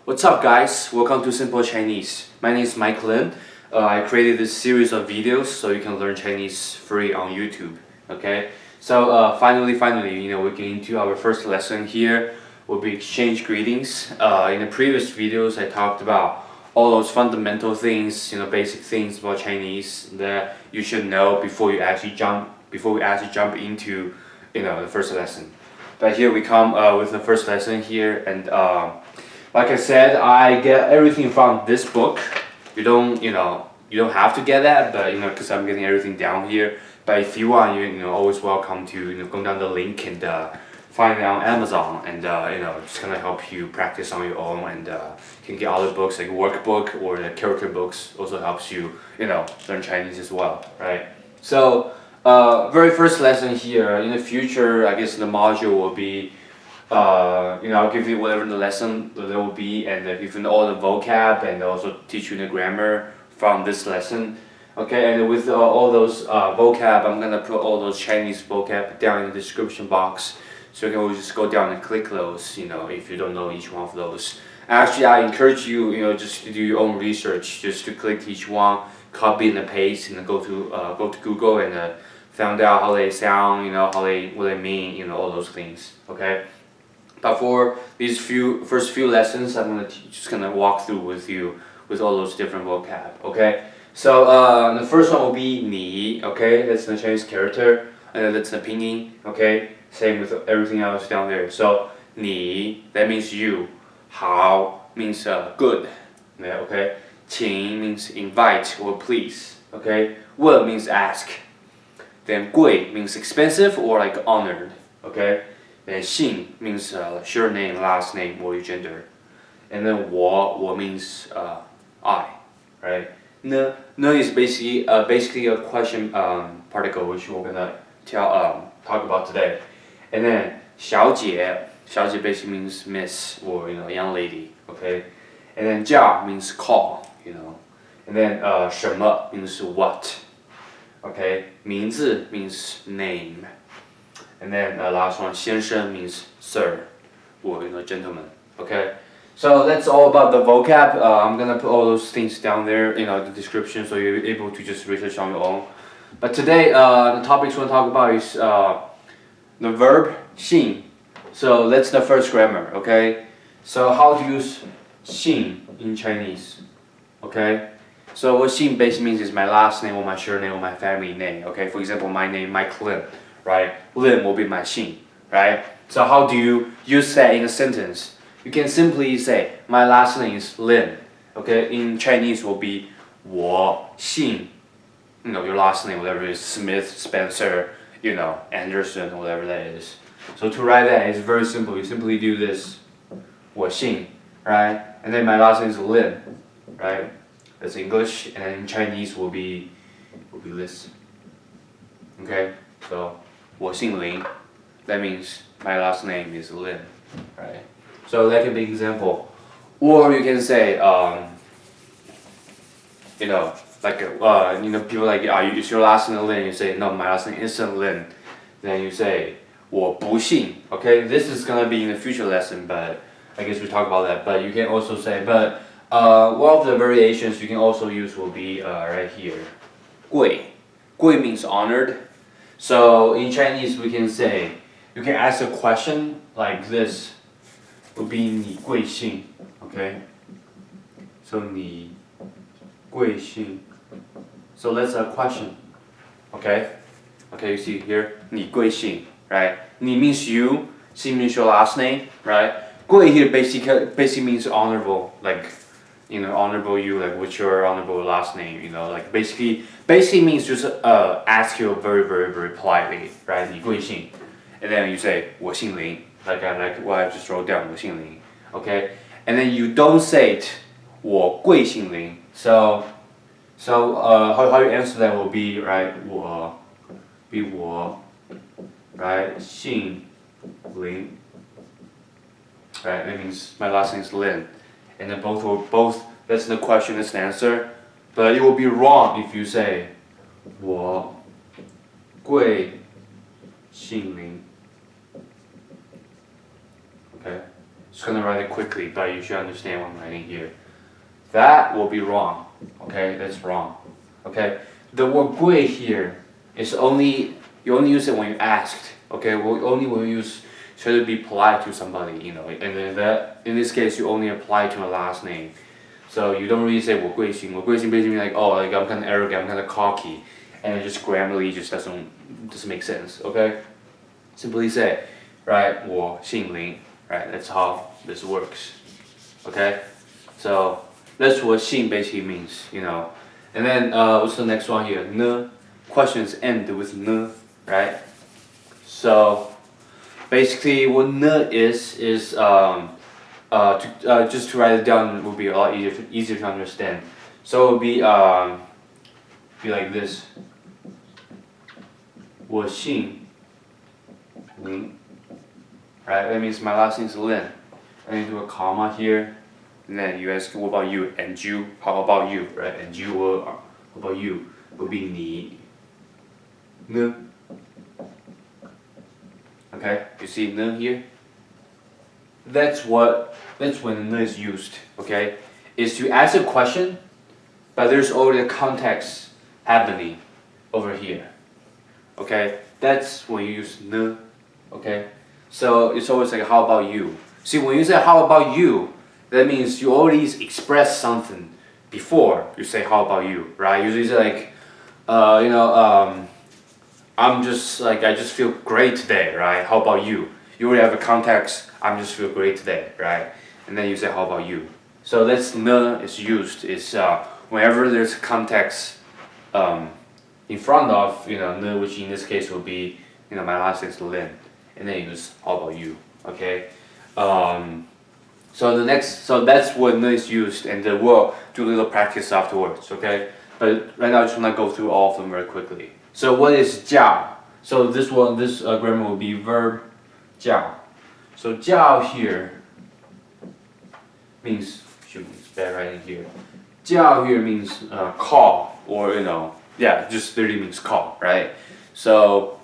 What's up, guys? Welcome to Simple Chinese. My name is Mike Lin. I created this series of videos so you can learn Chinese free on YouTube. Okay. So finally, we're getting to our first lesson here. Will be exchange greetings. In the previous videos, I talked about all those fundamental things, basic things about Chinese that you should know before we actually jump into, the first lesson. But here we come with the first lesson here, and like I said, I get everything from this book. You don't have to get that, but because I'm getting everything down here. But if you want, always welcome to go down the link and find it on Amazon, and it's gonna help you practice on your own, and can get other books like workbook or the character books. Also helps you learn Chinese as well, right? So very first lesson here. In the future, I guess the module will be. I'll give you whatever the lesson there will be, and give you all the vocab, and also teach you the grammar from this lesson. Okay, and with all those vocab, I'm gonna put all those Chinese vocab down in the description box, so you can always just go down and click those. If you don't know each one of those. Actually, I encourage you, just to do your own research, just to click each one, copy and paste, and go to Google and find out how they sound, what they mean, all those things. Okay. But for these first few lessons, I'm just gonna walk through with you with all those different vocab. Okay. So the first one will be 你. Okay, that's the Chinese character, and then that's the pinyin. Okay, same with everything else down there. So 你, that means you. 好 means good. Yeah, okay. 请 means invite or please. Okay. 问 means ask. Then 贵 means expensive or like honored. Okay. Then 姓 means surname, last name, or your gender. And then 我 means I, right? 呢 is basically a question particle, which we're gonna talk about today. And then 小姐 basically means miss or young lady, okay? And then 叫 means call, And then 什么 means what, okay? 名字 means name. And then last one, 先生 means sir, or gentleman. Okay, so that's all about the vocab. I'm gonna put all those things down there, the description, so you're able to just research on your own. But today, the topics we're gonna talk about is the verb 姓. So that's the first grammar. Okay, so how to use 姓 in Chinese? Okay, so what 姓 basically means is my last name or my surname or my family name. Okay, for example, my name Mike Lin. Right, Lin will be my 姓, right? So how do you use that in a sentence? You can simply say my last name is Lin. Okay, in Chinese will be 我姓, your last name, whatever it is, Smith, Spencer, Anderson, whatever that is. So to write that is very simple. You simply do this, 我姓, right? And then my last name is Lin, right? That's English, and then in Chinese will be this. Okay, so 我姓林, that means my last name is Lin, right? So that can be an example. Or you can say, people like, is your last name Lin? You say, no, my last name isn't Lin. Then you say, 我不姓. Okay, this is gonna be in the future lesson, but I guess we talk about that. But you can also say, but one of the variations you can also use will be right here, 贵. 贵 means honored. So in Chinese we can say, you can ask a question like this, would be 你贵姓, okay? So 你贵姓. So that's a question, okay? Okay, you see here, 你贵姓, right? 你 means you, 姓 means your last name, right? 贵 here basically means honorable, like honorable you, like what's your honorable last name, like basically means just ask you very, very, very politely, right? 你贵姓, and then you say 我姓林, like what I just wrote down, 我姓林, okay? And then you don't say it, 我贵姓林. So how you answer that will be, right? 我 right? 姓林, right? That means my last name is Lin. And then both, that's the question, that's the answer. But it will be wrong if you say 我贵姓林. Okay? Just gonna write it quickly, but you should understand what I'm writing here. That will be wrong. Okay, that's wrong. Okay, the word 贵 here is only you only use it when you asked. Okay, only when you try to be polite to somebody, you know. And then that in this case you only apply to a last name. So you don't really say 我贵姓. 我贵姓 basically like like I'm kind of arrogant, I'm kind of cocky, and it just grammarly just doesn't make sense. Okay, simply say, right, 我姓林. Right, that's how this works. Okay, so that's what 姓 basically means, you know. And then what's the next one here? 呢 questions end with 呢, right? So basically what 呢 is just to write it down would be a lot easier to understand. So it would be like this. 我姓林. Right, that means my last name is Lin. And then do a comma here. And then you ask, what about you? And you, how about you? Right, and you, what about you? Would be 你呢. Okay, you see 呢 here? That's when 呢 is used. Okay, is to ask a question, but there's already a context happening over here. Okay, that's when you use 呢. Okay, so it's always like how about you? See, when you say how about you, that means you already express something before you say how about you, right? Usually say like, I'm just like I just feel great today, right? How about you? You already have a context. I'm just feel great today, right? And then you say how about you? So that's 呢 is used is whenever there's context in front of 呢, which in this case will be my last name is Lin, and then you use how about you, okay? So that's when 呢 is used, and we'll do a little practice afterwards, okay? But right now I just want to go through all of them very quickly. So what is 叫? So this grammar will be verb 叫. So 叫 here means, it's bad writing here. 叫 here means call, or just literally means call, right? So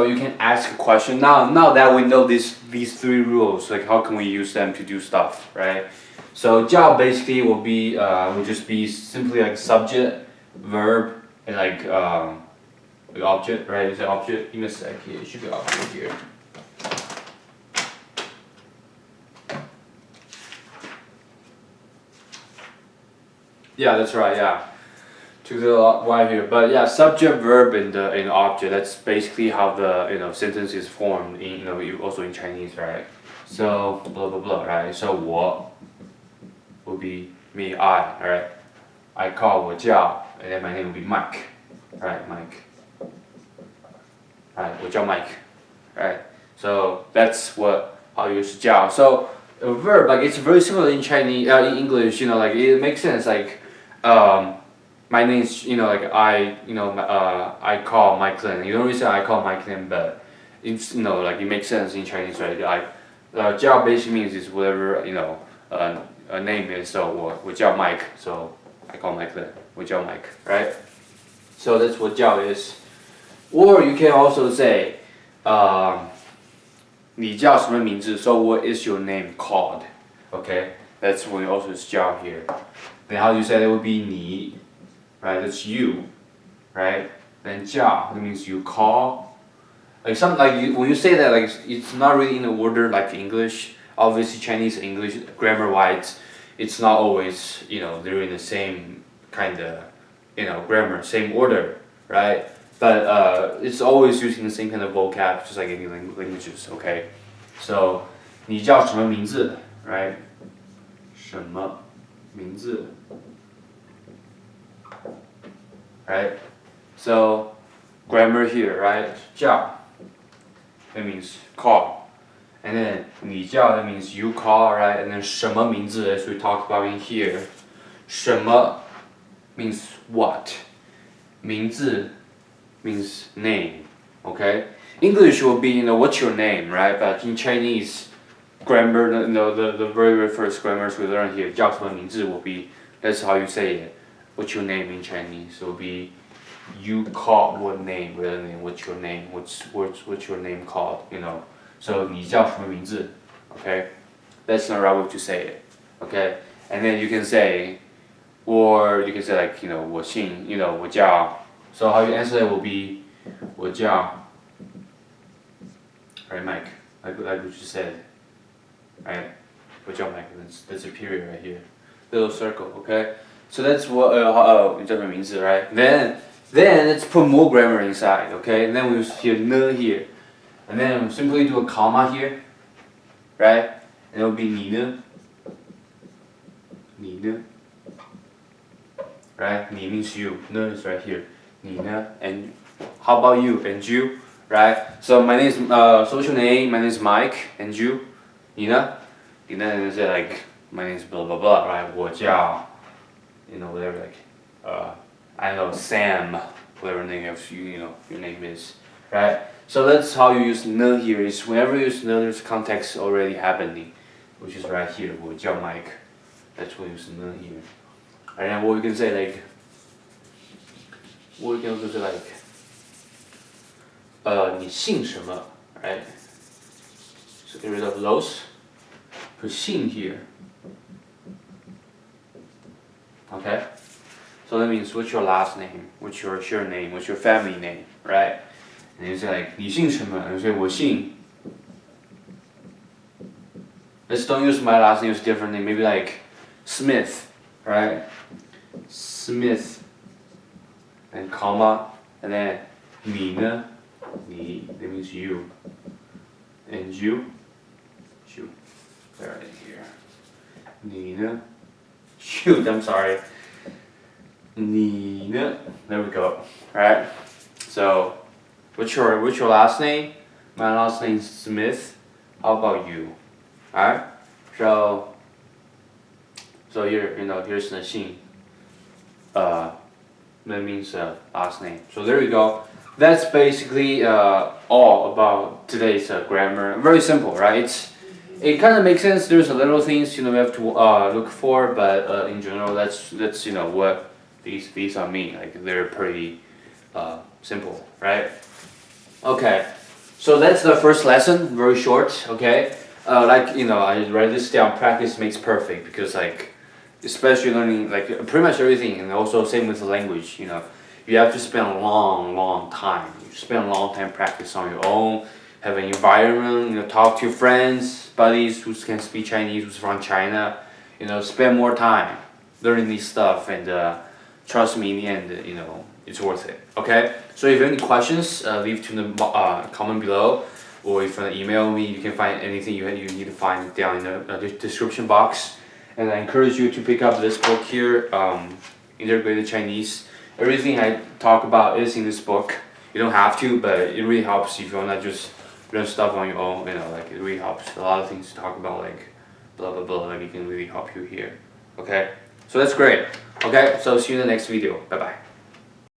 you can ask a question. Now that we know these three rules, like how can we use them to do stuff, right? So 叫 basically will just be simply like subject, verb, and like object, right? Is it object? Give me a sec here. It should be object here. Yeah, that's right. Yeah, took the Y here, but yeah, subject, verb, and object. That's basically how the sentence is formed in also in Chinese, right? So blah blah blah, right? So 我 will be me, I, right? I call 我叫, and then my name will be Mike, right? Mike. Right, 我叫 Mike, right? So that's how you use 叫. So a verb, like it's very similar in Chinese, in English, like it makes sense. Like my name's, like I call Mike Lin. You don't really say I call Mike Lin, but it's like it makes sense in Chinese, right? 叫 basically means is whatever a name is. So 我叫 Mike, so I call Mike Lin. 我叫 Mike, right? So that's what 叫 is. Or you can also say, 你叫什么名字? So what is your name called? Okay, that's when you also use 叫 here. Then how do you say that would be 你, right? That's you, right? Then 叫, that means you call. Like when you say that, like it's not really in the order like English. Obviously, Chinese English grammar-wise, it's not always they're in the same kind of grammar, same order, right? But it's always using the same kind of vocab, just like any languages. Okay, so 你叫什么名字, right? 什么名字, right? So grammar here, right? 叫 that means call, and then 你叫 that means you call, right? And then 什么名字 as we talked about in here, 什么 means what, 名字 means name, okay? English will be, what's your name, right? But in Chinese grammar, the very first grammars we learn here, 叫什么名字 will be, that's how you say it. What's your name in Chinese? It will be, you call what name rather than what's your name, what's your name called, So 你叫什么名字, okay? That's not the right way to say it. Okay, and then you can say, or you can say like 我姓我叫. So how you answer that will be 我叫. Right, Mike? Like what you said. Right? 我叫 Mike. That's a period right here. Little circle. Okay. So that's what 你叫什么名字 right? Then let's put more grammar inside. Okay. And then we use here 呢 here. And then simply do a comma here. Right? And it will be 你呢. 你呢. Right? 你 means you. 呢 is right here. 你呢 and how about you and you? Right? So my name is social name. My name is Mike and you. 你呢? 你呢 is like my name is blah blah blah. Right? 我叫 whatever like I don't know Sam, whatever name of your name is. Right? So that's how you use 呢 here. Is whenever you use 呢, there's context already happening, which is right here. 我叫 Mike. That's what you use 呢 here. And then what we can say like. What we can also say like. 你姓什么 right? So get rid of those. Put 姓 here. Okay? So that means what's your last name? What's your name? What's your family name? Right? And you say like 你姓什么? And you say 我姓. Let's don't use my last name, use different name. Maybe like Smith. Right? Smith. And comma. And then 你呢? 你 that means you. And you. Right here. 你呢? Shoot, I'm sorry. 你呢? There we go. Right? So, what's your last name? My last name is Smith. How about you? Alright? So here, here's the 姓. That means last name. So there you go. That's basically all about today's grammar. Very simple, right? It kind of makes sense. There's a little things we have to look for, but in general, that's what these are mean. Like they're pretty simple, right? Okay, so that's the first lesson. Very short. Okay, I write this down. Practice makes perfect because especially learning pretty much everything, and also same with the language. You have to spend a long time. You spend a long time practice on your own. Have an environment, talk to your friends, buddies who can speak Chinese, who's from China. Spend more time learning these stuff, and trust me, in the end, it's worth it. Okay. So if you have any questions, leave to the comment below, or if you email me, you can find anything you need to find down in the description box. And I encourage you to pick up this book here, Integrated Chinese. Everything I talk about is in this book. You don't have to, but it really helps if you wanna just learn stuff on your own. It really helps. A lot of things to talk about, like blah blah blah. It can really help you here. Okay, so that's great. Okay, so see you in the next video. Bye bye.